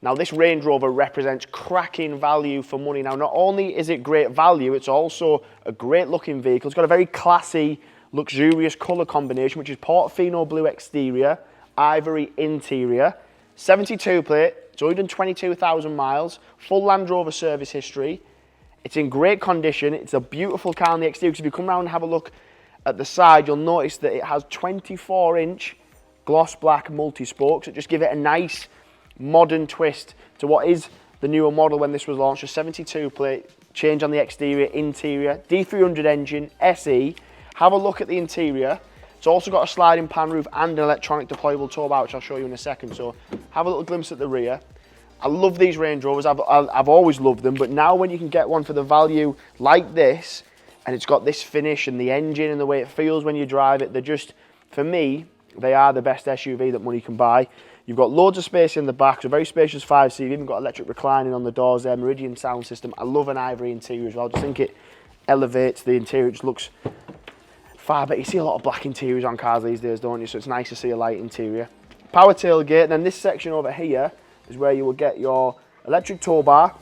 Now this Range Rover represents cracking value for money. Now not only is it great value, it's also a great looking vehicle. It's got a very classy, luxurious colour combination, which is Portofino Blue exterior, ivory interior, 72 plate, it's 122,000 miles, full Land Rover service history. It's in great condition. It's a beautiful car on the exterior. Because if you come around and have a look at the side, you'll notice that it has 24-inch gloss black multi-spokes that just give it a nice modern twist to what is the newer model when this was launched. A 72 plate, change on the exterior, interior, D300 engine, SE. Have a look at the interior. It's also got a sliding pan roof and an electronic deployable Towbar, which I'll show you in a second. So have a little glimpse at the rear. I love these Range Rovers. I've always loved them, but now when you can get one for the value like this, and it's got this finish and the engine and the way it feels when you drive it, they're just, for me, they are the best SUV that money can buy. You've got loads of space in the back, so very spacious 5 seat. You've even got electric reclining on the doors there, Meridian sound system. I love an ivory interior as well. I just think it elevates the interior. It just looks far better. You see a lot of black interiors on cars these days, don't you? So it's nice to see a light interior. Power tailgate, and then this section over here is where you will get your electric tow bar,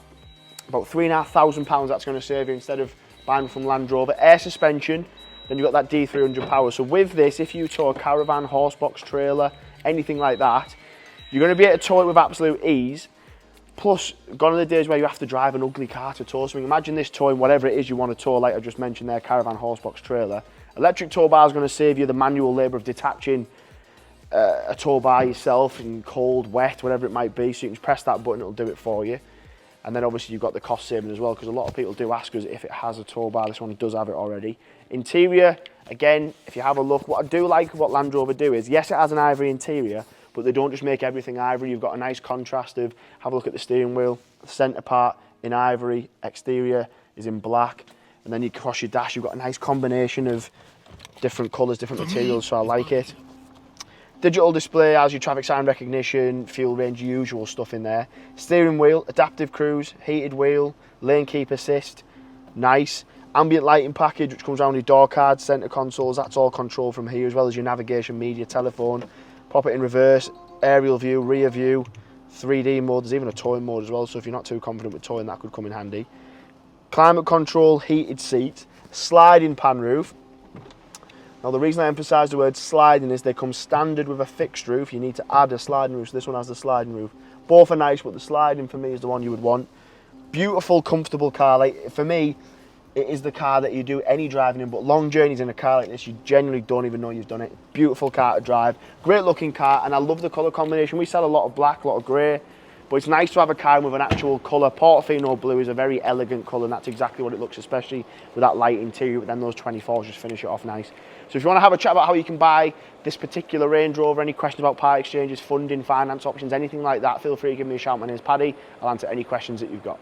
about £3,500 that's going to save you instead of buying from Land Rover. Air suspension, then you've got that D300 power. So with this, if you tow a caravan, horsebox, trailer, anything like that, you're going to be able to tow it with absolute ease. Plus, gone are the days where you have to drive an ugly car to tow. So imagine this towing whatever it is you want to tow, like I just mentioned there, caravan, horsebox, trailer. Electric tow bar is going to save you the manual labour of detaching a tow bar yourself in cold, wet, whatever it might be. So you can just press that button, it'll do it for you. And then obviously you've got the cost saving as well, because a lot of people do ask us if it has a tow bar. This one does have it already. Interior, again, if you have a look, what I do like what Land Rover do is, yes, it has an ivory interior, but they don't just make everything ivory. You've got a nice contrast of, have a look at the steering wheel, the centre part in ivory, exterior is in black, and then you cross your dash, you've got a nice combination of different colours, different materials, so I like it. Digital display has your traffic sign recognition, fuel range, usual stuff in there. Steering wheel, adaptive cruise, heated wheel, lane keep assist, nice. Ambient lighting package, which comes around your door cards, centre consoles, that's all controlled from here, as well as your navigation, media, telephone. Pop it in reverse, aerial view, rear view, 3D mode, there's even a towing mode as well, so if you're not too confident with towing, that could come in handy. Climate control, heated seats, sliding pan roof. Now the reason I emphasise the word sliding is they come standard with a fixed roof. You need to add a sliding roof, so this one has the sliding roof. Both are nice, but the sliding for me is the one you would want. Beautiful, comfortable car. Like, for me, it is the car that you do any driving in, but long journeys in a car like this, you genuinely don't even know you've done it. Beautiful car to drive, great looking car, and I love the colour combination. We sell a lot of black, a lot of grey, but it's nice to have a car with an actual colour. Portofino Blue is a very elegant colour, and that's exactly what it looks, especially with that light interior, but then those 24s just finish it off nice. So if you want to have a chat about how you can buy this particular Range Rover, any questions about part exchanges, funding, finance options, anything like that, feel free to give me a shout. My name's Paddy. I'll answer any questions that you've got.